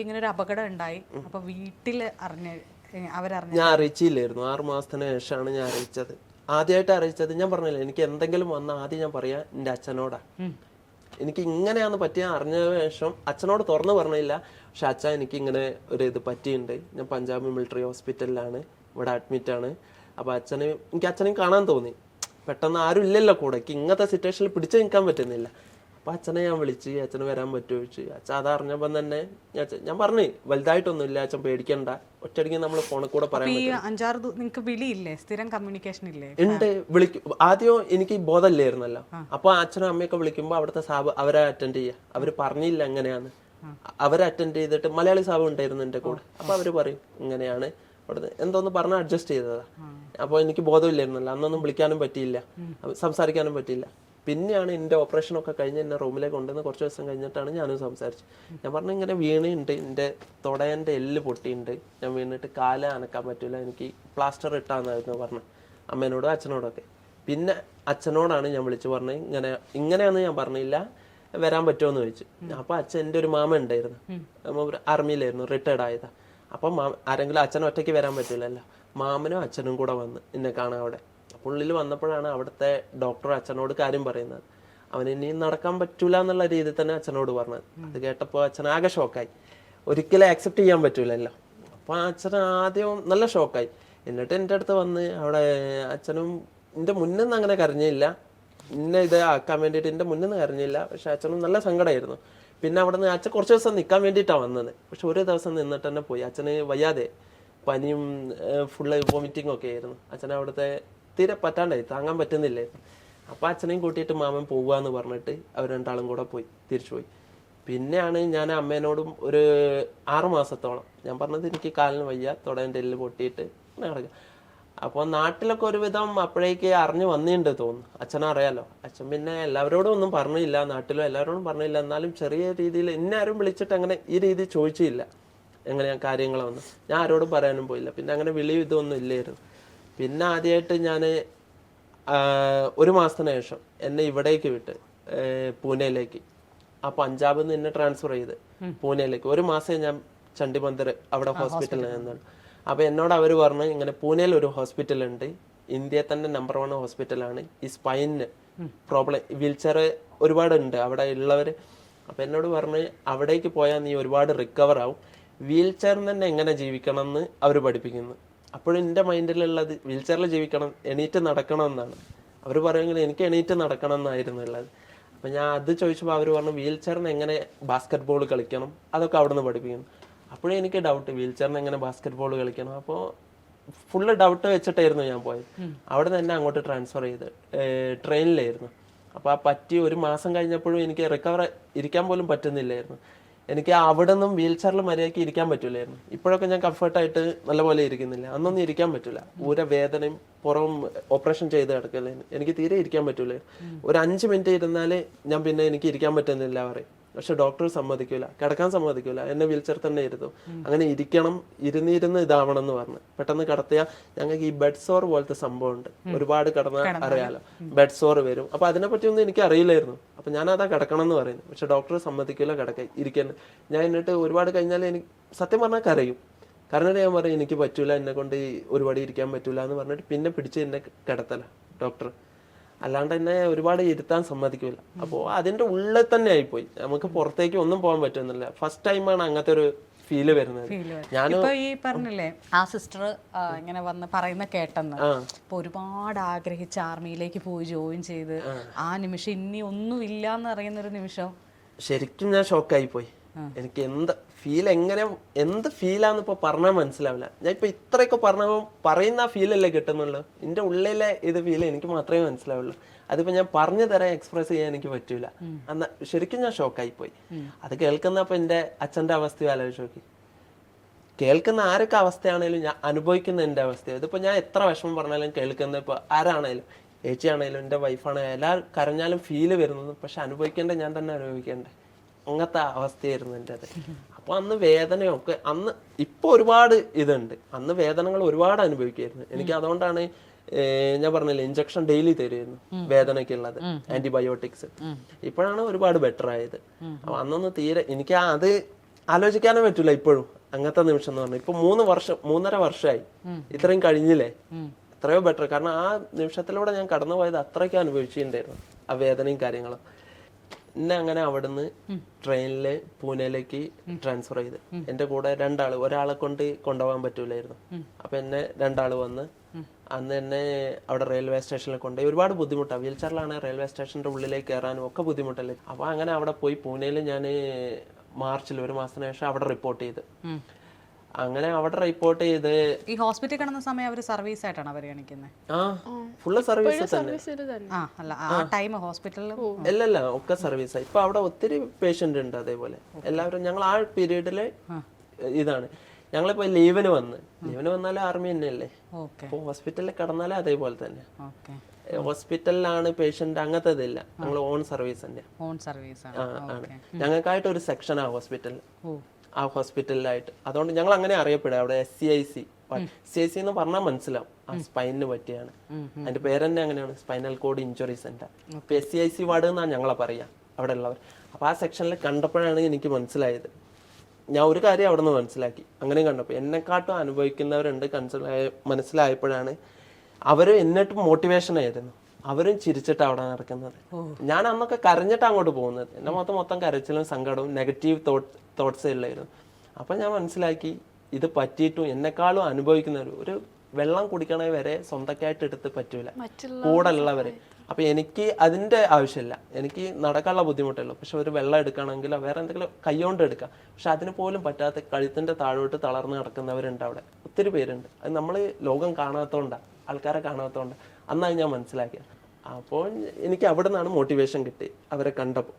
ഇങ്ങനെ ഒരു അപകടം ഉണ്ടായി. അപ്പൊ വീട്ടില് അവരറിഞ്ഞ ഞാൻ അറിയിച്ചില്ലായിരുന്നു. 6 മാസത്തിന് ശേഷമാണ് ഞാൻ അറിയിച്ചത്. ആദ്യമായിട്ട് അറിയിച്ചത് ഞാൻ പറഞ്ഞില്ല, എനിക്ക് എന്തെങ്കിലും വന്നാൽ ആദ്യം ഞാൻ പറയാ എൻ്റെ അച്ഛനോടാ. എനിക്ക് ഇങ്ങനെയാന്ന് പറ്റിയ അറിഞ്ഞ ശേഷം അച്ഛനോട് തുറന്നു പറഞ്ഞില്ല. പക്ഷെ അച്ഛൻ എനിക്ക് ഇങ്ങനെ ഒരു ഇത് പറ്റിയിട്ടുണ്ട്, ഞാൻ പഞ്ചാബ് മിലിറ്ററി ഹോസ്പിറ്റലിലാണ്, ഇവിടെ അഡ്മിറ്റ് ആണ്. അപ്പോൾ എനിക്ക് അച്ഛനെയും കാണാൻ തോന്നി. പെട്ടെന്ന് ആരും ഇല്ലല്ലോ കൂടെ, എനിക്ക് ഇങ്ങനത്തെ സിറ്റുവേഷനിൽ പിടിച്ചു നിൽക്കാൻ പറ്റുന്നില്ല. അപ്പം അച്ഛനെ ഞാൻ വിളിച്ച്, അച്ഛന് വരാൻ പറ്റുമോ ചോദിച്ചു. അച്ഛൻ അതറിഞ്ഞപ്പം തന്നെ ഞാൻ പറഞ്ഞു, വലുതായിട്ടൊന്നുമില്ല അച്ഛൻ, പേടിക്കണ്ട, ഒറ്റയടിക്ക് നമ്മൾ ഫോണിൽ കൂടെ പറയാൻ പറ്റും. നിങ്ങൾക്ക് വിളിയില്ലേ, സ്ഥിരം കമ്മ്യൂണിക്കേഷൻ ഇല്ലേ? ഉണ്ട്, വിളിക്കും. ആദ്യം എനിക്ക് ബോധമില്ലായിരുന്നല്ലോ. അപ്പൊ അച്ഛനും അമ്മയൊക്കെ വിളിക്കുമ്പോൾ അവിടുത്തെ സാബ് അവരെ അറ്റൻഡ് ചെയ്യുക. അവര് പറഞ്ഞില്ല എങ്ങനെയാന്ന്, അവരെ അറ്റൻഡ് ചെയ്തിട്ട് മലയാളി സാബ് ഉണ്ടായിരുന്നു എൻ്റെ കൂടെ. അപ്പൊ അവര് പറയും ഇങ്ങനെയാണ്, അവിടുന്ന് എന്തോന്ന് പറഞ്ഞാൽ അഡ്ജസ്റ്റ് ചെയ്തതാ. അപ്പോൾ എനിക്ക് ബോധമില്ലായിരുന്നല്ലോ, അന്നൊന്നും വിളിക്കാനും പറ്റിയില്ല, സംസാരിക്കാനും പറ്റിയില്ല. പിന്നെയാണ് എൻ്റെ ഓപ്പറേഷനൊക്കെ കഴിഞ്ഞ് എന്നെ റൂമിലേക്ക് കൊണ്ടുവന്ന് കുറച്ച് ദിവസം കഴിഞ്ഞിട്ടാണ് ഞാനും സംസാരിച്ചത്. ഞാൻ പറഞ്ഞു ഇങ്ങനെ വീണുണ്ട്, എൻ്റെ തുടയൻ്റെ എല്ല് പൊട്ടിയുണ്ട്, ഞാൻ വീണിട്ട് കാല് അനക്കാൻ പറ്റില്ല, എനിക്ക് പ്ലാസ്റ്റർ ഇട്ടാന്നായിരുന്നു പറഞ്ഞു അമ്മേനോടും അച്ഛനോടൊക്കെ. പിന്നെ അച്ഛനോടാണ് ഞാൻ വിളിച്ച് പറഞ്ഞത് ഇങ്ങനെയാണെന്ന് ഞാൻ പറഞ്ഞില്ല, വരാൻ പറ്റുമോ എന്ന് ചോദിച്ചു. അപ്പോൾ അച്ഛൻ, എൻ്റെ ഒരു മാമ ഉണ്ടായിരുന്നു, ആർമിയിലായിരുന്നു, റിട്ടയർഡ് ആയതാ. അപ്പം ആരെങ്കിലും അച്ഛനും ഒറ്റയ്ക്ക് വരാൻ പറ്റില്ലല്ലോ, മാമനും അച്ഛനും കൂടെ വന്ന് എന്നെ കാണാൻ അവിടെ. അപ്പോൾ ഉള്ളിൽ വന്നപ്പോഴാണ് അവിടുത്തെ ഡോക്ടർ അച്ഛനോട് കാര്യം പറയുന്നത്. അവന് ഇനി നടക്കാൻ പറ്റൂല എന്നുള്ള രീതിയിൽ തന്നെ അച്ഛനോട് പറഞ്ഞത്. അത് കേട്ടപ്പോൾ അച്ഛൻ ആകെ ഷോക്കായി, ഒരിക്കലും ആക്സെപ്റ്റ് ചെയ്യാൻ പറ്റൂലല്ലോ. അപ്പോൾ അച്ഛൻ ആദ്യം നല്ല ഷോക്കായി. എന്നിട്ട് എൻ്റെ അടുത്ത് വന്ന് അവിടെ അച്ഛനും എൻ്റെ മുന്നിൽ നിന്ന് അങ്ങനെ കരഞ്ഞില്ല, ഇന്നെ ഇത് ആക്കാൻ വേണ്ടിയിട്ട് എൻ്റെ മുന്നിൽ നിന്ന് കരഞ്ഞില്ല. പക്ഷെ അച്ഛനും നല്ല സങ്കടമായിരുന്നു. പിന്നെ അവിടെ നിന്ന് അച്ഛൻ കുറച്ച് ദിവസം നിൽക്കാൻ വേണ്ടിയിട്ടാണ് വന്നത്. പക്ഷെ ഒരു ദിവസം നിന്നിട്ട് തന്നെ പോയി. അച്ഛന് വയ്യാതെ, പനിയും ഫുള്ള് വോമിറ്റിംഗ് ഒക്കെ ആയിരുന്നു. അച്ഛനെ അവിടുത്തെ തീരെ പറ്റാണ്ടായി, താങ്ങാൻ പറ്റുന്നില്ലായിരുന്നു. അപ്പോൾ അച്ഛനെയും കൂട്ടിയിട്ട് മാമൻ പോവുകയെന്ന് പറഞ്ഞിട്ട് അവർ രണ്ടാളും കൂടെ തിരിച്ചു പോയി. പിന്നെയാണ് ഞാൻ അമ്മേനോടും ഒരു 6 മാസത്തോളം ഞാൻ പറഞ്ഞത് എനിക്ക് കാലിന് വയ്യ, തുടേൻ്റെ എല്ല് പൊട്ടിയിട്ട് നടക്കുക. അപ്പോൾ നാട്ടിലൊക്കെ ഒരുവിധം അപ്പോഴേക്ക് അറിഞ്ഞു വന്നിട്ടുണ്ട് തോന്നുന്നു. അച്ഛനറിയാലോ. അച്ഛൻ പിന്നെ എല്ലാവരോടും ഒന്നും പറഞ്ഞില്ല, നാട്ടിലും എല്ലാവരോടും പറഞ്ഞില്ല. എന്നാലും ചെറിയ രീതിയിൽ എന്നെ ആരും വിളിച്ചിട്ട് അങ്ങനെ ഈ രീതി ചോദിച്ചില്ല എങ്ങനെയാ കാര്യങ്ങളൊന്നും. ഞാൻ ആരോടും പറയാനും പോയില്ല. പിന്നെ അങ്ങനെ വിളിയും ഇതൊന്നും ഇല്ലായിരുന്നു. പിന്നെ ആദ്യമായിട്ട് ഞാൻ 1 മാസത്തിന് ശേഷം എന്നെ ഇവിടേക്ക് വിട്ട്, പൂനെയിലേക്ക്. ആ പഞ്ചാബിൽ നിന്ന് എന്നെ ട്രാൻസ്ഫർ ചെയ്ത് പൂനെയിലേക്ക്. 1 മാസം ഞാൻ ചണ്ഡിമന്ദിർ അവിടെ ഹോസ്പിറ്റലിൽ നിന്നാണ്. അപ്പോൾ എന്നോട് അവർ പറഞ്ഞു ഇങ്ങനെ പൂനെയിൽ ഒരു ഹോസ്പിറ്റൽ ഉണ്ട്, ഇന്ത്യയിൽ തന്നെ നമ്പർ 1 ഹോസ്പിറ്റലാണ്, ഈ സ്പൈനിന് പ്രോബ്ലം, വീൽചെയർ ഒരുപാടുണ്ട് അവിടെ ഉള്ളവർ. അപ്പോൾ എന്നോട് പറഞ്ഞ് അവിടേക്ക് പോയാൽ നീ ഒരുപാട് റിക്കവർ ആവും, വീൽചെയറിൽ തന്നെ എങ്ങനെ ജീവിക്കണം എന്ന് അവർ പഠിപ്പിക്കുന്നു. അപ്പോഴും എൻ്റെ മൈൻഡിലുള്ളത് വീൽചെയറിൽ ജീവിക്കണം, എണീറ്റ് നടക്കണം എന്നാണ്. അവർ പറയുമെങ്കിൽ എനിക്ക് എണീറ്റ് നടക്കണം എന്നായിരുന്നു ഉള്ളത്. അപ്പം ഞാൻ അത് ചോദിച്ചപ്പോൾ അവർ പറഞ്ഞു വീൽചെയറിന് എങ്ങനെ ബാസ്കറ്റ് ബോൾ കളിക്കണം അതൊക്കെ അവിടെ നിന്ന് പഠിപ്പിക്കുന്നു. അപ്പോഴും എനിക്ക് ഡൗട്ട്, വീൽചെയറിന് എങ്ങനെ ബാസ്കറ്റ് ബോൾ കളിക്കണം. അപ്പോൾ ഫുള്ള് ഡൗട്ട് വെച്ചിട്ടായിരുന്നു ഞാൻ പോയത്. അവിടെ നിന്ന് എന്നെ അങ്ങോട്ട് ട്രാൻസ്ഫർ ചെയ്ത് ട്രെയിനിലായിരുന്നു. അപ്പോൾ ആ പറ്റി 1 മാസം കഴിഞ്ഞപ്പോഴും എനിക്ക് റിക്കവർ ഇരിക്കാൻ പോലും പറ്റുന്നില്ലായിരുന്നു. എനിക്ക് അവിടെ നിന്നും വീൽ ചെയറിൽ മര്യാദയ്ക്ക് ഇരിക്കാൻ പറ്റില്ലായിരുന്നു. ഇപ്പോഴൊക്കെ ഞാൻ കംഫർട്ടായിട്ട് നല്ലപോലെ ഇരിക്കുന്നില്ല, അന്നൊന്നും ഇരിക്കാൻ പറ്റില്ല. വേദനയും പുറം ഓപ്പറേഷൻ ചെയ്ത് കിടക്കില്ലായിരുന്നു, എനിക്ക് തീരെ ഇരിക്കാൻ പറ്റില്ലായിരുന്നു. ഒരു 5 മിനിറ്റ് ഇരുന്നാൽ ഞാൻ പിന്നെ എനിക്ക് ഇരിക്കാൻ പറ്റുന്നില്ല പറയും. പക്ഷെ ഡോക്ടർ സമ്മതിക്കൂല, കിടക്കാൻ സമ്മതിക്കൂല, എന്നെ വീൽ ചെയർ തന്നെ ഇരുത്തും. അങ്ങനെ ഇരിക്കണം, ഇരുന്നിരുന്ന് ഇതാവണം എന്ന് പറഞ്ഞു. പെട്ടെന്ന് കിടത്തിയാൽ ഞങ്ങൾക്ക് ഈ ബെഡ് സോർ പോലത്തെ സംഭവം ഉണ്ട്, ഒരുപാട് കിടന്നാൽ അറിയാലോ, ബെഡ് സോർ വരും. അപ്പൊ അതിനെപ്പറ്റി ഒന്നും എനിക്ക് അറിയില്ലായിരുന്നു. അപ്പൊ ഞാൻ അതാ കിടക്കണം എന്ന് പറയുന്നത്. പക്ഷെ ഡോക്ടർ സമ്മതിക്കൂല കിടക്കാൻ, ഇരിക്കാൻ. ഞാൻ എന്നിട്ട് ഒരുപാട് കഴിഞ്ഞാൽ എനിക്ക് സത്യം പറഞ്ഞാൽ കരയും. കാരണം ഞാൻ പറയും എനിക്ക് പറ്റൂല, എന്നെ കൊണ്ട് ഒരുപാട് ഇരിക്കാൻ പറ്റൂല എന്ന് പറഞ്ഞിട്ട് പിന്നെ പിടിച്ച് എന്നെ കിടത്തല ഡോക്ടർ, അല്ലാണ്ട് എന്നെ ഒരുപാട് ഇരുത്താൻ സമ്മതിക്കില്ല. അപ്പോൾ അതിന്റെ ഉള്ളിൽ തന്നെ ആയിപ്പോയി, നമുക്ക് പുറത്തേക്ക് ഒന്നും പോകാൻ പറ്റുന്നില്ല. ഫസ്റ്റ് ടൈമാണ് അങ്ങനത്തെ ഒരു ഫീല് വരുന്നത്. ഞാനിപ്പോ ഈ പറഞ്ഞില്ലേ ആ സിസ്റ്റർ ഇങ്ങനെ വന്ന് പറയുന്ന കേട്ടെന്ന്, ഇപ്പൊ ഒരുപാട് ആഗ്രഹിച്ച് ആർമിയിലേക്ക് പോയി ജോയിൻ ചെയ്ത് ആ നിമിഷം ഇനി ഒന്നും ഇല്ല എന്ന് അറിയുന്ന ഒരു നിമിഷം ശരിക്കും ഞാൻ ഷോക്കായി പോയി. എനിക്ക് എന്ത് ഫീലാന്ന് ഇപ്പൊ പറഞ്ഞാൽ മനസ്സിലാവില്ല. ഞാൻ ഇപ്പൊ ഇത്രയൊക്കെ പറയുന്ന ആ ഫീലല്ലേ കിട്ടുന്നുള്ളൂ. എന്റെ ഉള്ളിലെ ഇത് ഫീൽ എനിക്ക് മാത്രമേ മനസ്സിലാവുള്ളൂ. അതിപ്പോ ഞാൻ പറഞ്ഞു തരാൻ, എക്സ്പ്രസ് ചെയ്യാൻ എനിക്ക് പറ്റൂല. അന്ന് ശരിക്കും ഞാൻ ഷോക്കായി പോയി. അത് കേൾക്കുന്നപ്പോ എന്റെ അച്ഛന്റെ അവസ്ഥയും ആലോചിച്ച് നോക്കി. കേൾക്കുന്ന ആരൊക്കെ അവസ്ഥയാണേലും ഞാൻ അനുഭവിക്കുന്ന എന്റെ അവസ്ഥയാണ്. ഇതിപ്പോ ഞാൻ എത്ര വിഷമം പറഞ്ഞാലും കേൾക്കുന്ന ഇപ്പൊ ആരാണേലും, ചേച്ചിയാണേലും എൻ്റെ വൈഫാണേലും, എല്ലാവരും കരഞ്ഞാലും ഫീല് വരുന്നത്. പക്ഷെ അനുഭവിക്കേണ്ട ഞാൻ തന്നെ അനുഭവിക്കേണ്ടേ, അങ്ങനത്തെ അവസ്ഥയായിരുന്നു എൻ്റെ അത്. അപ്പൊ അന്ന് വേദനയൊക്കെ, അന്ന് ഇപ്പൊ ഒരുപാട് ഇതുണ്ട്, അന്ന് വേദനകൾ ഒരുപാട് അനുഭവിക്കായിരുന്നു എനിക്ക്. അതുകൊണ്ടാണ് ഞാൻ പറഞ്ഞില്ലേ ഇഞ്ചക്ഷൻ ഡെയിലി തരുമായിരുന്നു വേദനയ്ക്കുള്ളത്, ആന്റിബയോട്ടിക്സ്. ഇപ്പോഴാണ് ഒരുപാട് ബെറ്റർ ആയത്. അപ്പൊ അന്നൊന്നും തീരെ എനിക്ക് അത് ആലോചിക്കാനേ പറ്റൂല ഇപ്പോഴും അങ്ങനത്തെ നിമിഷം എന്ന് പറഞ്ഞാൽ. ഇപ്പൊ 3.5 വർഷമായി, ഇത്രയും കഴിഞ്ഞില്ലേ, എത്രയോ ബെറ്റർ. കാരണം ആ നിമിഷത്തിലൂടെ ഞാൻ കടന്നു പോയത് അത്രയ്ക്ക് അനുഭവിച്ചിട്ടുണ്ടായിരുന്നു, ആ വേദനയും കാര്യങ്ങളും. എന്നെ അങ്ങനെ അവിടുന്ന് ട്രെയിനില് പൂനെയിലേക്ക് ട്രാൻസ്ഫർ ചെയ്ത്. എന്റെ കൂടെ 2 ആള്, ഒരാളെ കൊണ്ട് കൊണ്ടുപോകാൻ പറ്റൂലായിരുന്നു. അപ്പൊ എന്നെ 2 ആള് വന്ന് അന്ന് എന്നെ അവിടെ റെയിൽവേ സ്റ്റേഷനിൽ കൊണ്ടുപോയി. ഒരുപാട് ബുദ്ധിമുട്ടാണ്, വീൽ ചെയറിലാണ് റെയിൽവേ സ്റ്റേഷന്റെ ഉള്ളിലേക്ക് കയറാനും ഒക്കെ ബുദ്ധിമുട്ടല്ലേ. അപ്പൊ അങ്ങനെ അവിടെ പോയി പൂനെയിൽ ഞാൻ മാർച്ചിൽ 1 മാസത്തിന് ശേഷം അവിടെ റിപ്പോർട്ട് ചെയ്ത്. അങ്ങനെ അവിടെ റിപ്പോർട്ട് ചെയ്ത് ഈ ഹോസ്പിറ്റലിൽ കിടന്ന സമയം അവർ സർവീസ് ആയിട്ടാണ് പരിഗണിക്കുന്നത്? ആ ഫുള്ള് സർവീസ് തന്നെ. ആ അല്ല, ആ ടൈം ഹോസ്പിറ്റലിൽ അല്ലല്ല, ഒക്കെ സർവീസായി. ഇപ്പൊ അവിടെ ഒത്തിരി പേഷ്യന്റ് ഉണ്ട്. അതേപോലെ എല്ലാവരും ഞങ്ങൾ ആ പീരീഡില് ഇതാണ്. ഞങ്ങളിപ്പോ ലീവിന് വന്നാലും ആർമി തന്നെയല്ലേ. അപ്പൊ ഹോസ്പിറ്റലിൽ കിടന്നാലും അതേപോലെ തന്നെ. ഹോസ്പിറ്റലിലാണ് പേഷ്യന്റ്, അങ്ങനത്തെ ഇതില്ല. ഞങ്ങൾ ഓൺ സർവീസ് തന്നെ. ആണ് ഞങ്ങൾക്കായിട്ട് ഒരു സെക്ഷൻ ആ ഹോസ്പിറ്റലിൽ, ആ ഹോസ്പിറ്റലിലായിട്ട്. അതുകൊണ്ട് ഞങ്ങൾ അങ്ങനെ അറിയപ്പെടുക അവിടെ. SCIC എന്ന് പറഞ്ഞാൽ മനസ്സിലാവും, ആ സ്പൈനിന് പറ്റിയാണ്. അതിന്റെ പേരെന്നെ അങ്ങനെയാണ്, സ്പൈനൽ കോഡ് ഇഞ്ചുറി സെന്റർ. ഇപ്പൊ SCIC വാർഡ് എന്നാണ് ഞങ്ങളെ പറയാ അവിടെ ഉള്ളവർ. അപ്പൊ ആ സെക്ഷനിൽ കണ്ടപ്പോഴാണ് എനിക്ക് മനസ്സിലായത്. ഞാൻ ഒരു കാര്യം അവിടെ നിന്ന് മനസ്സിലാക്കി. അങ്ങനെ കണ്ടപ്പോൾ എന്നെക്കാട്ടും അനുഭവിക്കുന്നവരുണ്ട് മനസ്സിലായപ്പോഴാണ് അവര് എന്നിട്ട് മോട്ടിവേഷൻ ആയിരുന്നു. അവരും ചിരിച്ചിട്ട് അവിടെ നടക്കുന്നത്. ഞാൻ അന്നൊക്കെ കരഞ്ഞിട്ട് അങ്ങോട്ട് പോകുന്നത്. എന്റെ മൊത്തം കരച്ചിലും സങ്കടവും നെഗറ്റീവ് തോട്ട്സേ ഉള്ളായിരുന്നു. അപ്പൊ ഞാൻ മനസ്സിലാക്കി, ഇത് പറ്റിയിട്ടും എന്നെക്കാളും അനുഭവിക്കുന്നവർ, ഒരു വെള്ളം കുടിക്കണേ വരെ സ്വന്തക്കായിട്ട് എടുത്ത് പറ്റൂല, കൂടെ ഉള്ളവരെ. അപ്പൊ എനിക്ക് അതിന്റെ ആവശ്യമില്ല, എനിക്ക് നടക്കാനുള്ള ബുദ്ധിമുട്ടുള്ളൂ. പക്ഷെ ഒരു വെള്ളം എടുക്കണമെങ്കിലോ വേറെ എന്തെങ്കിലും കൈകൊണ്ട് എടുക്കാം. പക്ഷെ അതിന് പോലും പറ്റാത്ത കഴുത്തിന്റെ താഴോട്ട് തളർന്ന് കിടക്കുന്നവരുണ്ട് അവിടെ, ഒത്തിരി പേരുണ്ട്. അത് നമ്മൾ ലോകം കാണാത്തോണ്ടാ, ആൾക്കാരെ കാണാത്തോണ്ടാ. അന്നാണ് ഞാൻ മനസ്സിലാക്കിയത്. അപ്പോൾ എനിക്ക് അവിടെ നിന്നാണ് മോട്ടിവേഷൻ കിട്ടി അവരെ കണ്ടപ്പോൾ.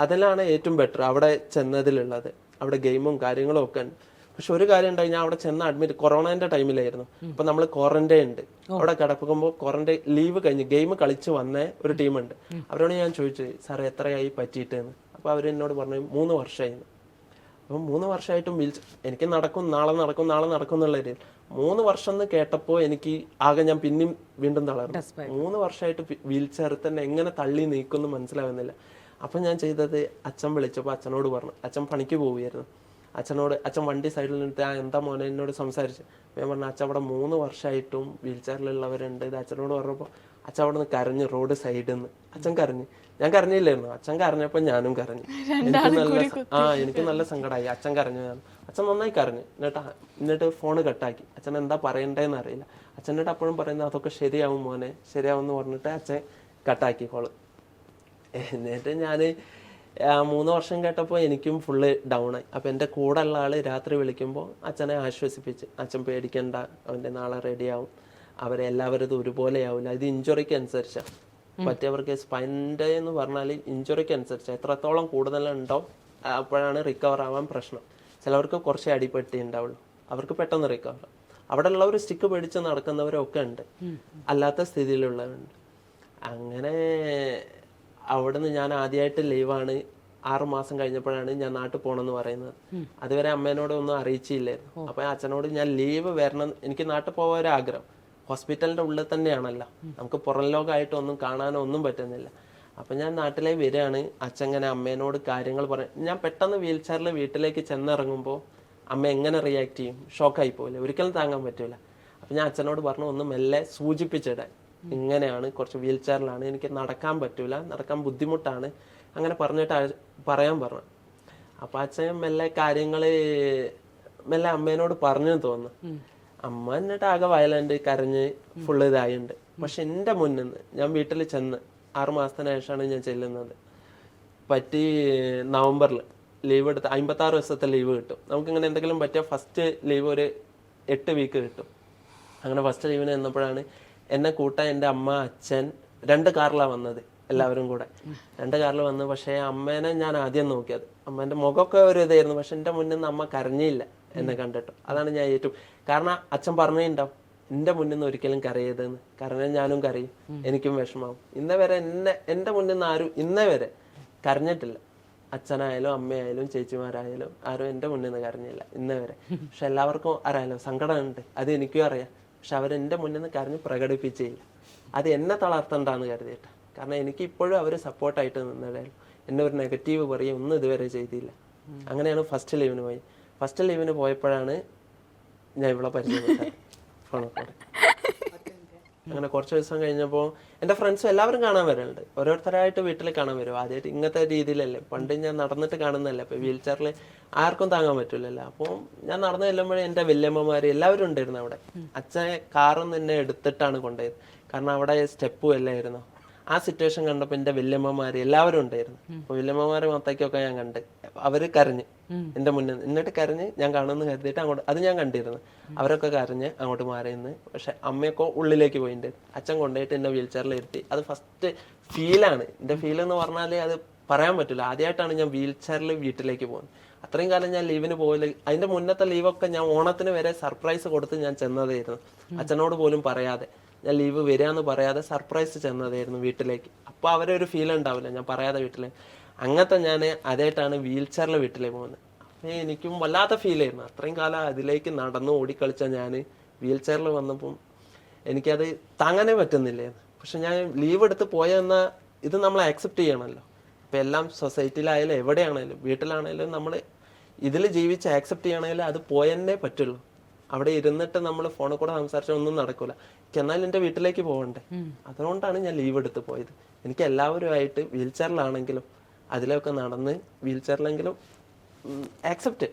അതിലാണ് ഏറ്റവും ബെറ്റർ അവിടെ ചെന്നതിലുള്ളത്. അവിടെ ഗെയിമും കാര്യങ്ങളും ഒക്കെ ഉണ്ട്. പക്ഷെ ഒരു കാര്യം ഉണ്ടായി, ഞാൻ അവിടെ ചെന്ന് അഡ്മിറ്റ്, കൊറോണന്റെ ടൈമിലായിരുന്നു. അപ്പൊ നമ്മൾ ക്വാറന്റൈൻ ഉണ്ട്. അവിടെ കിടക്കുമ്പോൾ ക്വാറന്റൈൻ ലീവ് കഴിഞ്ഞ് ഗെയിം കളിച്ച് വന്ന ഒരു ടീമുണ്ട്. അവരോട് ഞാൻ ചോദിച്ചു, സാർ എത്രയായി പറ്റിയിട്ടെന്ന്. അപ്പൊ അവരെന്നോട് പറഞ്ഞു 3 വർഷമായിരുന്നു. അപ്പം 3 വർഷമായിട്ടും എനിക്ക് നാളെ നടക്കും എന്നുള്ള രീതിയിൽ 3 വർഷം എന്ന് കേട്ടപ്പോൾ എനിക്ക് ആകെ ഞാൻ പിന്നെയും വീണ്ടും തളർന്നു. 3 വർഷമായിട്ട് വീൽ ചെയറിൽ തന്നെ എങ്ങനെ തള്ളി നീക്കുമെന്ന് മനസ്സിലാവുന്നില്ല. അപ്പം ഞാൻ ചെയ്തത്, അച്ഛൻ വിളിച്ചപ്പോൾ അച്ഛനോട് പറഞ്ഞു. അച്ഛൻ പണിക്ക് പോവുകയായിരുന്നു. അച്ഛൻ വണ്ടി സൈഡിൽ നിന്നിട്ട് എന്താ മോനെ എന്നോട് സംസാരിച്ചു. ഞാൻ പറഞ്ഞു, അച്ഛൻ അവിടെ 3 വർഷമായിട്ടും വീൽ ചെയറിലുള്ളവരുണ്ട്. ഇത് അച്ഛനോട് പറഞ്ഞപ്പോൾ അച്ഛൻ അവിടെ നിന്ന് കരഞ്ഞു, റോഡ് സൈഡിൽ നിന്ന്. അച്ഛൻ കരഞ്ഞു. ഞാൻ കരഞ്ഞില്ലായിരുന്നു. അച്ഛൻ കരഞ്ഞപ്പോൾ ഞാനും കരഞ്ഞു. എനിക്ക് നല്ല സങ്കടമായി. അച്ഛൻ കരഞ്ഞു. അച്ഛൻ നന്നായി കരഞ്ഞു. എന്നിട്ട് ഫോണ് കട്ടാക്കി. അച്ഛൻ എന്താ പറയണ്ടേന്ന് അറിയില്ല. അച്ഛനോട് അപ്പോഴും പറയുന്നത് അതൊക്കെ ശരിയാവും മോനെ, ശരിയാവും എന്ന് പറഞ്ഞിട്ട് അച്ഛൻ കട്ടാക്കി കോള്. എന്നിട്ട് ഞാൻ 3 വർഷം കേട്ടപ്പോൾ എനിക്കും ഫുള്ള് ഡൗൺ ആയി. അപ്പൊ എൻ്റെ കൂടെ ഉള്ള ആള് രാത്രി വിളിക്കുമ്പോൾ അച്ഛനെ ആശ്വസിപ്പിച്ച്, അച്ഛൻ പേടിക്കണ്ട, അവൻ്റെ നാളെ റെഡിയാവും, അവരെല്ലാവരും ഒരുപോലെ ആവില്ല, ഇത് ഇഞ്ചുറിക്ക് അനുസരിച്ചാണ്. മറ്റവർക്ക് സ്പൈൻ്റെ എന്ന് പറഞ്ഞാൽ ഇഞ്ചുറിക്ക് അനുസരിച്ച് എത്രത്തോളം കൂടുതലുണ്ടോ അപ്പോഴാണ് റിക്കവർ ആവാൻ പ്രശ്നം. ചിലവർക്ക് കുറച്ച് അടിപ്പെട്ടി ഉണ്ടാവുള്ളൂ, അവർക്ക് പെട്ടെന്ന് റിക്കവർ. അവിടെ ഉള്ളവർ സ്റ്റിക്ക് പിടിച്ച് നടക്കുന്നവരൊക്കെ ഉണ്ട്, അല്ലാത്ത സ്ഥിതിയിലുള്ളവരുണ്ട്. അങ്ങനെ അവിടുന്ന് ഞാൻ ആദ്യമായിട്ട് ലീവാണ്. 6 മാസം കഴിഞ്ഞപ്പോഴാണ് ഞാൻ നാട്ടിൽ പോകണമെന്ന് പറയുന്നത്. അതുവരെ അമ്മേനോട് ഒന്നും അറിയിച്ചില്ലായിരുന്നു. അപ്പൊ അച്ഛനോട് ഞാൻ ലീവ് വരണം, എനിക്ക് നാട്ടിൽ പോകാൻ ഒരു ആഗ്രഹം. ഹോസ്പിറ്റലിന്റെ ഉള്ളിൽ തന്നെയാണല്ലോ, നമുക്ക് പുറം ലോകമായിട്ട് ഒന്നും കാണാനോ ഒന്നും പറ്റുന്നില്ല. അപ്പൊ ഞാൻ നാട്ടിലേക്ക് വരികയാണ്. അച്ഛൻ ഇങ്ങനെ അമ്മേനോട് കാര്യങ്ങൾ പറയും. ഞാൻ പെട്ടെന്ന് വീൽ ചെയറിൽ വീട്ടിലേക്ക് ചെന്നിറങ്ങുമ്പോൾ അമ്മ എങ്ങനെ റിയാക്ട് ചെയ്യും? ഷോക്കായി പോകില്ല, ഒരിക്കലും താങ്ങാൻ പറ്റൂല. അപ്പൊ ഞാൻ അച്ഛനോട് പറഞ്ഞു, ഒന്ന് മെല്ലെ സൂചിപ്പിച്ചിടാൻ, ഇങ്ങനെയാണ്, കുറച്ച് വീൽ ചെയറിലാണ്, എനിക്ക് നടക്കാൻ പറ്റൂല, നടക്കാൻ ബുദ്ധിമുട്ടാണ്, അങ്ങനെ പറയാൻ പറഞ്ഞു. അപ്പൊ അച്ഛൻ മെല്ലെ കാര്യങ്ങള് മെല്ലെ അമ്മേനോട് പറഞ്ഞു തോന്നുന്നു. അമ്മ എന്നിട്ട് ആകെ വയലന്റ്, കരഞ്ഞ് ഫുള്ള് ഇതായിട്ടുണ്ട്. പക്ഷെ എൻ്റെ മുന്നിൽ നിന്ന് ഞാൻ വീട്ടിൽ ചെന്ന് 6 മാസത്തിന് ശേഷമാണ് ഞാൻ ചെല്ലുന്നത്. നവംബറിൽ ലീവ് എടുത്ത് 56 ദിവസത്തെ ലീവ് കിട്ടും നമുക്കിങ്ങനെ എന്തെങ്കിലും പറ്റിയ. ഫസ്റ്റ് ലീവ് ഒരു 8 വീക്ക് കിട്ടും. അങ്ങനെ ഫസ്റ്റ് ലീവിന് ചെന്നപ്പോഴാണ് എന്നെ കൂട്ടാൻ എൻ്റെ അമ്മ, അച്ഛൻ 2 കാറിലാണ് വന്നത്, എല്ലാവരും കൂടെ 2 കാറിൽ വന്ന്. പക്ഷേ അമ്മേനെ ഞാൻ ആദ്യം നോക്കിയത്, അമ്മേൻ്റെ മുഖമൊക്കെ ഒരു ഇതായിരുന്നു. പക്ഷെ എൻ്റെ മുന്നിൽ നിന്ന് അമ്മ കരഞ്ഞില്ല എന്നെ കണ്ടിട്ട്. അതാണ് ഞാൻ ഏറ്റവും, കാരണം അച്ഛൻ പറഞ്ഞിട്ടുണ്ടാവും എൻ്റെ മുന്നിൽ നിന്ന് ഒരിക്കലും കരയരുതെന്ന്. കാരണം ഞാനും കരയും, എനിക്കും വിഷമാവും. ഇന്നേ വരെ എൻ്റെ മുന്നിൽ നിന്ന് ആരും ഇന്നേ വരെ കരഞ്ഞിട്ടില്ല. അച്ഛനായാലും അമ്മയായാലും ചേച്ചിമാരായാലും ആരും എൻ്റെ മുന്നിൽ നിന്ന് കരഞ്ഞില്ല ഇന്നേ വരെ. പക്ഷെ എല്ലാവർക്കും അറിയാലോ സങ്കടമുണ്ട്, അത് എനിക്കും അറിയാം. പക്ഷെ അവരെൻ്റെ മുന്നിൽ നിന്ന് കരഞ്ഞ് പ്രകടിപ്പിച്ചില്ല. അത് എന്നെ തളർത്തണ്ടാന്ന് കരുതിയിട്ട്. കാരണം എനിക്ക് ഇപ്പോഴും അവർ സപ്പോർട്ടായിട്ട് നിന്നിടാലും എന്നെ ഒരു നെഗറ്റീവ് പറയുക ഒന്നും ഇതുവരെ ചെയ്തില്ല. അങ്ങനെയാണ് ഫസ്റ്റ് ലീവിന് പോയി. ഫസ്റ്റ് ലീവിന് പോയപ്പോഴാണ് ഞാൻ ഇവിടെ പരിചയപ്പെട്ടത് ഫോണോടെ. അങ്ങനെ കുറച്ച് ദിവസം കഴിഞ്ഞപ്പോൾ എൻ്റെ ഫ്രണ്ട്സും എല്ലാവരും കാണാൻ വരുന്നുണ്ട്. ഓരോരുത്തരായിട്ട് വീട്ടിൽ കാണാൻ വരും. ആദ്യമായിട്ട് ഇങ്ങനത്തെ രീതിയിലല്ലേ, പണ്ട് ഞാൻ നടന്നിട്ട് കാണുന്നതല്ല. ഇപ്പോൾ വീൽ ചെയറിൽ ആർക്കും താങ്ങാൻ പറ്റില്ലല്ലോ. അപ്പോൾ ഞാൻ നടന്നു ചെല്ലുമ്പോഴേ എൻ്റെ വല്യമ്മമാർ എല്ലാവരും ഉണ്ടായിരുന്നു അവിടെ. അച്ഛൻ കാറും തന്നെ എടുത്തിട്ടാണ് കൊണ്ടുപോയത്, കാരണം അവിടെ സ്റ്റെപ്പും എല്ലായിരുന്നു. ആ സിറ്റുവേഷൻ കണ്ടപ്പോൾ എൻ്റെ വല്യമ്മമാർ എല്ലാവരും ഉണ്ടായിരുന്നു. അപ്പോൾ വല്യമ്മമാരെ മൊത്തക്കൊക്കെ ഞാൻ കണ്ട്. അവര് കരഞ്ഞ് എൻ്റെ മുന്നിൽ എന്നിട്ട് കരഞ്ഞ് ഞാൻ കാണുമെന്ന് കരുതിയിട്ട് അങ്ങോട്ട്, അത് ഞാൻ കണ്ടിരുന്നു. അവരൊക്കെ കരഞ്ഞ് അങ്ങോട്ട് മാറിയെന്ന്. പക്ഷെ അമ്മയൊക്കെ ഉള്ളിലേക്ക് പോയിട്ടുണ്ട്. അച്ഛൻ കൊണ്ടുപോയിട്ട് എന്നെ വീൽ ചെയറിൽ ഇരുത്തി. അത് ഫസ്റ്റ് ഫീലാണ്. എൻ്റെ ഫീൽ എന്ന് പറഞ്ഞാൽ അത് പറയാൻ പറ്റില്ല. ആദ്യമായിട്ടാണ് ഞാൻ വീൽ ചെയറിൽ വീട്ടിലേക്ക് പോകുന്നത്. അത്രയും കാലം ഞാൻ ലീവിന് പോയില്ല. അതിന്റെ മുന്നത്തെ ലീവൊക്കെ ഞാൻ ഓണത്തിന് വരെ സർപ്രൈസ് കൊടുത്ത് ഞാൻ ചെന്നതായിരുന്നു. അച്ഛനോട് പോലും പറയാതെ, ഞാൻ ലീവ് വരികയെന്ന് പറയാതെ സർപ്രൈസ് ചെന്നതായിരുന്നു വീട്ടിലേക്ക്. അപ്പോൾ അവരൊരു ഫീൽ ഉണ്ടാവില്ല ഞാൻ പറയാതെ വീട്ടിൽ. അങ്ങനത്തെ ഞാൻ ആദ്യമായിട്ടാണ് വീൽ ചെയറിൽ വീട്ടിലേക്ക് പോകുന്നത്. അപ്പോൾ എനിക്കും വല്ലാത്ത ഫീലായിരുന്നു. അത്രയും കാലം അതിലേക്ക് നടന്ന് ഓടിക്കളിച്ച ഞാൻ വീൽ ചെയറിൽ വന്നപ്പം എനിക്കത് താങ്ങാനേ പറ്റുന്നില്ലായിരുന്നു. പക്ഷെ ഞാൻ ലീവ് എടുത്ത് പോയെന്ന ഇത് നമ്മൾ ആക്സെപ്റ്റ് ചെയ്യണമല്ലോ. ഇപ്പം എല്ലാം സൊസൈറ്റിയിലായാലും എവിടെയാണേലും വീട്ടിലാണേലും നമ്മൾ ഇതിൽ ജീവിച്ച് ആക്സെപ്റ്റ് ചെയ്യണമെങ്കിൽ അത് പോയെന്നേ പറ്റുള്ളൂ. അവിടെ ഇരുന്നിട്ട് നമ്മൾ ഫോണിൽ കൂടെ സംസാരിച്ചാൽ ഒന്നും നടക്കില്ല. എന്നാലും എൻ്റെ വീട്ടിലേക്ക് പോകണ്ടേ. അതുകൊണ്ടാണ് ഞാൻ ലീവ് എടുത്ത് പോയത്. എനിക്ക് എല്ലാവരുമായിട്ട് വീൽ ചെയറിലാണെങ്കിലും അതിലൊക്കെ നടന്ന് വീൽ ചെയറിലെങ്കിലും ആക്സെപ്റ്റ്.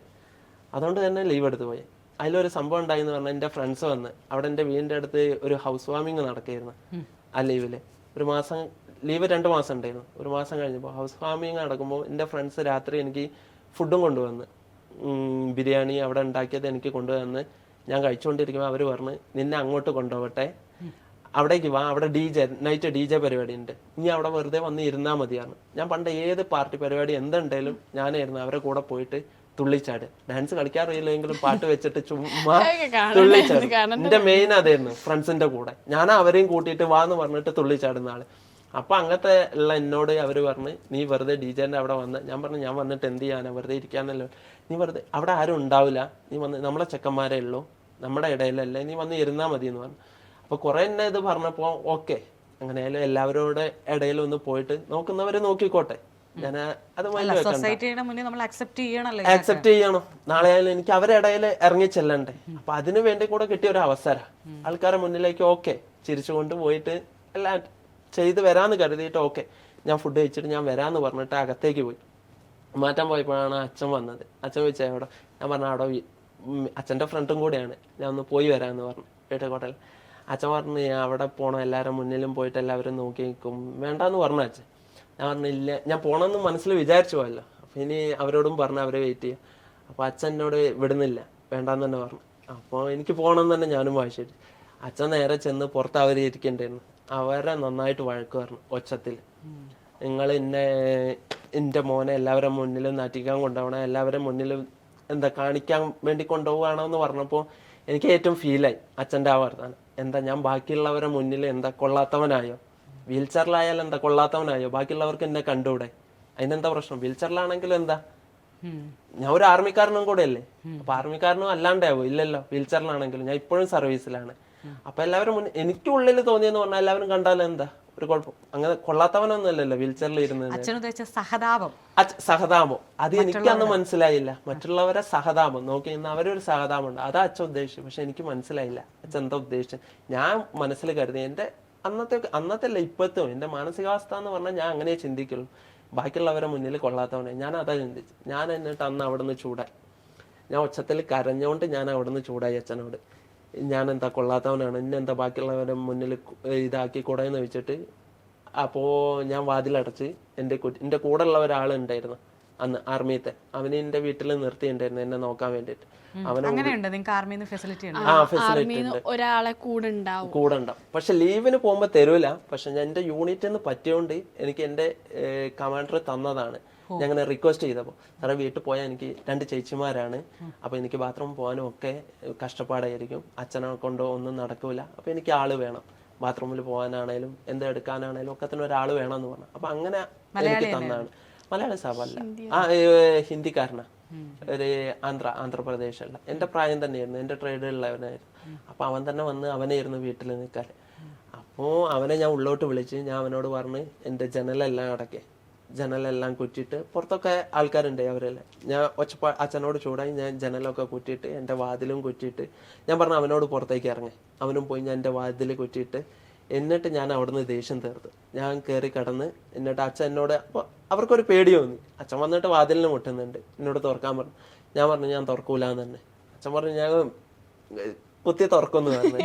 അതുകൊണ്ട് തന്നെ ലീവ് എടുത്ത് പോയി. അതിലൊരു സംഭവം ഉണ്ടായിന്ന് പറഞ്ഞാൽ എൻ്റെ ഫ്രണ്ട്സ് വന്ന് അവിടെ എൻ്റെ വീടിൻ്റെ അടുത്ത് ഒരു ഹൗസ് വാമിങ് നടക്കുകയായിരുന്നു. ആ ലീവിൽ ഒരു മാസം ലീവ് 2 മാസം ഉണ്ടായിരുന്നു. ഒരു മാസം കഴിഞ്ഞപ്പോൾ ഹൗസ് വാമിങ് നടക്കുമ്പോൾ എൻ്റെ ഫ്രണ്ട്സ് രാത്രി എനിക്ക് ഫുഡും കൊണ്ടുവന്ന്, ബിരിയാണി അവിടെ ഉണ്ടാക്കിയത് എനിക്ക് കൊണ്ടുവന്ന് ഞാൻ കഴിച്ചുകൊണ്ടിരിക്കുമ്പോൾ അവർ പറഞ്ഞ് നിന്നെ അങ്ങോട്ട് കൊണ്ടുപോകട്ടെ, അവിടേക്ക് വാ, അവിടെ നൈറ്റ് DJ പരിപാടി ഉണ്ട്, ഇനി അവിടെ വെറുതെ വന്ന് ഇരുന്നാൽ മതിയാണ്. ഞാൻ പണ്ട് ഏത് പാർട്ടി പരിപാടി എന്തുണ്ടെങ്കിലും ഞാനായിരുന്നു അവരെ കൂടെ പോയിട്ട് തുള്ളിച്ചാട്. ഡാൻസ് കളിക്കാറില്ലെങ്കിലും പാട്ട് വെച്ചിട്ട് ചുമ്മാ തുള്ളിച്ചാട്. എന്റെ മെയിൻ അതായിരുന്നു. ഫ്രണ്ട്സിന്റെ കൂടെ ഞാൻ അവരെയും കൂട്ടിയിട്ട് വാന്ന് പറഞ്ഞിട്ട് തുള്ളിച്ചാടുന്ന ആള്. അപ്പൊ അങ്ങനത്തെ ഉള്ള എന്നോട് അവര് പറഞ്ഞ് നീ വെറുതെ DJന്റെ അവിടെ വന്ന്, ഞാൻ പറഞ്ഞു ഞാൻ വന്നിട്ട് എന്ത് ചെയ്യാനാ, വെറുതെ ഇരിക്കാനല്ലോ, നീ വെറുതെ അവിടെ ആരും ഉണ്ടാവില്ല, നീ വന്ന് നമ്മളെ ചെക്കന്മാരേ ഉള്ളൂ, നമ്മുടെ ഇടയിലല്ലേ, നീ വന്ന് ഇരുന്നാ മതി എന്ന് പറഞ്ഞു. അപ്പൊ കുറെ എന്നെ ഇത് പറഞ്ഞപ്പോ ഓക്കെ, അങ്ങനെയായാലും എല്ലാവരോടെ ഇടയിൽ ഒന്ന് പോയിട്ട് നോക്കുന്നവര് നോക്കിക്കോട്ടെ, ഞാൻ അത് സൊസൈറ്റിയുടെ മുന്നിൽ നമ്മൾ അക്സെപ്റ്റ് ചെയ്യണം. നാളെ ആയാലും എനിക്ക് അവരുടെ ഇടയിൽ ഇറങ്ങി ചെല്ലണ്ടേ. അപ്പൊ അതിനു വേണ്ടി കൂടെ കിട്ടിയ ഒരു അവസരം. ആൾക്കാരെ മുന്നിലേക്ക് ഓക്കെ ചിരിച്ചുകൊണ്ട് പോയിട്ട് എല്ലാം ചെയ്ത് വരാന്ന് കരുതിയിട്ട് ഓക്കെ ഞാൻ ഫുഡ് കഴിച്ചിട്ട് ഞാൻ വരാന്ന് പറഞ്ഞിട്ട് അകത്തേക്ക് പോയി. മാറ്റാൻ പോയപ്പോഴാണ് അച്ഛൻ വന്നത്. അച്ഛൻ ചോദിച്ചാൽ അവിടെ, ഞാൻ പറഞ്ഞ അവിടെ അച്ഛൻ്റെ ഫ്രണ്ടും കൂടെയാണ്, ഞാൻ ഒന്ന് പോയി വരാമെന്ന് പറഞ്ഞു വീട്ടുകോട്ടയിൽ. അച്ഛൻ പറഞ്ഞു ഞാൻ അവിടെ പോകണം, എല്ലാവരും മുന്നിലും പോയിട്ട് എല്ലാവരും നോക്കി നിൽക്കും, വേണ്ടാന്ന് പറഞ്ഞു അച്ഛൻ. ഞാൻ പറഞ്ഞില്ല, ഞാൻ പോകണമെന്ന് മനസ്സിൽ വിചാരിച്ചു പോയല്ലോ, അപ്പം ഇനി അവരോടും പറഞ്ഞ് അവരെ വെയിറ്റ് ചെയ്യാം. അപ്പോൾ അച്ഛൻ എന്നോട് വിടുന്നില്ല, വേണ്ടാന്ന് തന്നെ പറഞ്ഞു. അപ്പോൾ എനിക്ക് പോകണമെന്ന് തന്നെ ഞാനും വായിച്ചിട്ട് അച്ഛൻ നേരെ ചെന്ന് പുറത്ത് അവർ ഇരിക്കണ്ടായിരുന്നു. അവരെ നന്നായിട്ട് വഴക്ക് പറഞ്ഞു ഒച്ചത്തിൽ, നിങ്ങൾ എൻ്റെ മോനെ എല്ലാവരും മുന്നിലും നാറ്റിക്കാൻ കൊണ്ടുപോകണം, എല്ലാവരും മുന്നിലും എന്താ കാണിക്കാൻ വേണ്ടി കൊണ്ടുപോവുകയാണോ എന്ന് പറഞ്ഞപ്പോൾ എനിക്ക് ഏറ്റവും ഫീലായി അച്ഛൻ്റെ ആ വർത്താനം. എന്താ ഞാൻ ബാക്കിയുള്ളവരെ മുന്നിൽ എന്താ കൊള്ളാത്തവനായോ? വീൽ ചെയറിലായാലും എന്താ കൊള്ളാത്തവനായോ? ബാക്കിയുള്ളവർക്ക് എന്നെ കണ്ടുകൂടെ? അതിനെന്താ പ്രശ്നം? വീൽ ചെയറിലാണെങ്കിലും എന്താ, ഞാൻ ഒരു ആർമിക്കാരനും കൂടെ അല്ലേ. അപ്പൊ ആർമിക്കാരനും അല്ലാണ്ടാവോ? ഇല്ലല്ലോ. വീൽ ചെയറിലാണെങ്കിലും ഞാൻ ഇപ്പോഴും സർവീസിലാണ്. അപ്പൊ എല്ലാവരും എനിക്ക് ഉള്ളിൽ തോന്നിയെന്ന് പറഞ്ഞാൽ എല്ലാവരും കണ്ടാലും എന്താ ഒരു കുഴപ്പം? അങ്ങനെ കൊള്ളാത്തവനൊന്നും അല്ലല്ലോ വീൽ ചെയറിൽ ഇരുന്നത്. സഹതാപം അത് എനിക്ക് അന്ന് മനസ്സിലായില്ല. മറ്റുള്ളവരെ സഹതാപം നോക്കി ഇന്ന് അവരൊരു സഹതാപമുണ്ട്, അതാ അച്ഛൻ ഉദ്ദേശിച്ചു. പക്ഷെ എനിക്ക് മനസ്സിലായില്ല അച്ഛൻ എന്താ ഉദ്ദേശിച്ചത്. ഞാൻ മനസ്സിൽ കരുതി എന്റെ അന്നത്തെ അല്ല ഇപ്പോഴത്തെ എന്റെ മാനസികാവസ്ഥ എന്ന് പറഞ്ഞാൽ ഞാൻ അങ്ങനെ ചിന്തിക്കുള്ളൂ, ബാക്കിയുള്ളവരെ മുന്നിൽ കൊള്ളാത്തവനെ. ഞാൻ അതാ ചിന്തിച്ചു. ഞാൻ എന്നിട്ട് അന്ന് അവിടെ നിന്ന് ചൂടായി. ഞാൻ ഒച്ചത്തിൽ കരഞ്ഞുകൊണ്ട് ഞാൻ അവിടെ നിന്ന് ചൂടായി അച്ഛനോട്. ഞാൻ എന്താ കൊള്ളാത്തവനാണ്, ഇന്നെന്താ ബാക്കിയുള്ളവരെ മുന്നിൽ ഇതാക്കി കൂടെയെന്ന് വെച്ചിട്ട്. അപ്പോൾ ഞാൻ വാതിലടച്ച് എൻ്റെ കൂടെ ഉള്ള ഒരാളുണ്ടായിരുന്നു അന്ന് ആർമിയത്തെ, അവന് എൻ്റെ വീട്ടിൽ നിർത്തിയിട്ടുണ്ടായിരുന്നു എന്നെ നോക്കാൻ വേണ്ടിയിട്ട്. ഫെസിലിറ്റി ഉണ്ട്, ഒരാളെ കൂടെ ഉണ്ടാവും. പക്ഷെ ലീവിന് പോകുമ്പോൾ തരൂല. പക്ഷെ ഞാൻ എൻ്റെ യൂണിറ്റിൽ നിന്ന് പറ്റിയോണ്ട് എനിക്ക് എൻ്റെ കമാൻഡർ തന്നതാണ്. ഞങ്ങൾ റിക്വസ്റ്റ് ചെയ്തപ്പോൾ, സാറേ വീട്ടിൽ പോയാൽ എനിക്ക് 2 ചേച്ചിമാരാണ്, അപ്പോൾ എനിക്ക് ബാത്റൂം പോകാനും ഒക്കെ കഷ്ടപ്പാടായിരിക്കും, അച്ഛനെ കൊണ്ടോ ഒന്നും നടക്കൂല, അപ്പോൾ എനിക്ക് ആള് വേണം, ബാത്റൂമിൽ പോകാനാണേലും എന്തെടുക്കാനാണേലും ഒക്കെ തന്നെ ഒരാൾ വേണമെന്ന് പറഞ്ഞു. അപ്പൊ അങ്ങനെ എനിക്ക് തന്നാണ്. മലയാളി സാബല്ല, ഹിന്ദിക്കാരനാ, ഒരു ആന്ധ്രാപ്രദേശുള്ള എൻ്റെ പ്രായം തന്നെയായിരുന്നു, എൻ്റെ ട്രേഡുള്ളവനായിരുന്നു. അപ്പൊ അവൻ തന്നെ വന്ന് അവനായിരുന്നു വീട്ടിൽ നിൽക്കാൻ. അപ്പോൾ അവനെ ഞാൻ ഉള്ളോട്ട് വിളിച്ച് ഞാൻ അവനോട് പറഞ്ഞ് എൻ്റെ ജനലെല്ലാം അടക്കേ, ജനലെല്ലാം കുറ്റിയിട്ട് പുറത്തൊക്കെ ആൾക്കാരുണ്ടായി അവരെല്ലാം. ഞാൻ അച്ഛനോട് ചൂടായി ഞാൻ ജനലൊക്കെ കുറ്റിയിട്ട് എൻ്റെ വാതിലും കുറ്റിയിട്ട് ഞാൻ പറഞ്ഞു അവനോട് പുറത്തേക്ക് ഇറങ്ങി. അവനും പോയി ഞാൻ എൻ്റെ വാതിൽ കുറ്റിയിട്ട് എന്നിട്ട് ഞാൻ അവിടുന്ന് ദേഷ്യം തീർത്തു. ഞാൻ കയറി കിടന്ന് എന്നിട്ട് അച്ഛൻ എന്നോട് അപ്പോൾ അവർക്കൊരു പേടി തോന്നി. അച്ഛൻ വന്നിട്ട് വാതിലിന് മുട്ടുന്നുണ്ട്, എന്നോട് തുറക്കാൻ പറഞ്ഞു. ഞാൻ പറഞ്ഞു ഞാൻ തുറക്കൂലെന്ന് തന്നെ. അച്ഛൻ പറഞ്ഞു ഞാൻ കുത്തി തുറക്കൊന്നു പറഞ്ഞു.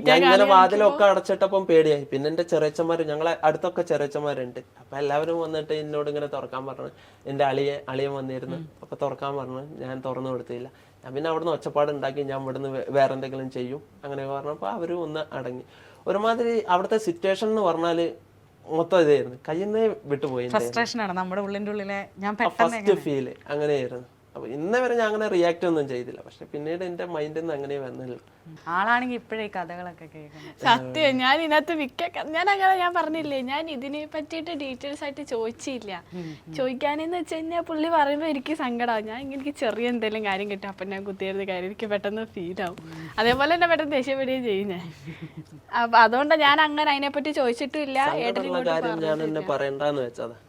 ഞാൻ ഇങ്ങനെ വാതിലൊക്കെ അടച്ചിട്ടപ്പം പേടിയായി. പിന്നെ എൻ്റെ ചെറിയച്ചന്മാർ, ഞങ്ങളെ അടുത്തൊക്കെ ചെറിയച്ചന്മാരുണ്ട്. അപ്പൊ എല്ലാവരും വന്നിട്ട് എന്നോട് ഇങ്ങനെ തുറക്കാൻ പറഞ്ഞു. എൻ്റെ അളിയൻ വന്നിരുന്നു. അപ്പൊ തുറക്കാൻ പറഞ്ഞു. ഞാൻ തുറന്നു കൊടുത്തില്ല. ഞാൻ പിന്നെ അവിടുന്ന് ഒച്ചപ്പാട് ഉണ്ടാക്കി ഞാൻ ഇവിടുന്ന് വേറെ എന്തെങ്കിലും ചെയ്യും അങ്ങനെയൊക്കെ പറഞ്ഞപ്പോൾ അവരും ഒന്ന് അടങ്ങി. ഒരുമാതിരി അവിടുത്തെ സിറ്റുവേഷൻ എന്ന് പറഞ്ഞാല് മൊത്തം ഇതായിരുന്നു, കയ്യിൽ നിന്ന് വിട്ടുപോയി. നമ്മുടെ ഉള്ളിൻ്റെ ഉള്ളിലെ ഞാൻ ഫസ്റ്റ് ഫീല് അങ്ങനെയായിരുന്നു. അപ്പൊ ഇന്നേ വരെ ഞാൻ അങ്ങനെ റിയാക്ട് ഒന്നും ചെയ്തില്ല. പക്ഷെ പിന്നീട് എന്റെ മൈൻഡിൽ നിന്ന് അങ്ങനെ വന്നില്ല. ആളാണെങ്കിൽ ഇപ്പോഴേ കഥകളൊക്കെ കേൾക്കുന്നത് സത്യം. ഞാൻ ഇതിനകത്ത് ഞാൻ പറഞ്ഞില്ലേ, ഞാൻ ഇതിനെ പറ്റിയിട്ട് ഡീറ്റെയിൽസ് ആയിട്ട് ചോദിച്ചില്ല. ചോദിക്കാനെന്ന് വെച്ച് കഴിഞ്ഞാൽ പുള്ളി പറയുമ്പോൾ എനിക്ക് സങ്കടമാവും. ഞാൻ എനിക്ക് ചെറിയ എന്തെങ്കിലും കാര്യം കിട്ടും, അപ്പം ഞാൻ കുത്തിയിരുന്ന കാര്യം എനിക്ക് പെട്ടെന്ന് ഫീലാവും. അതേപോലെ തന്നെ പെട്ടെന്ന് ദേഷ്യപ്പെടുകയും ചെയ്യും ഞാൻ. അപ്പൊ അതുകൊണ്ട് ഞാൻ അങ്ങനെ അതിനെപ്പറ്റി ചോദിച്ചിട്ടില്ല. കാര്യം ഞാൻ എന്നെ പറയണ്ടെന്ന് വെച്ചതാ.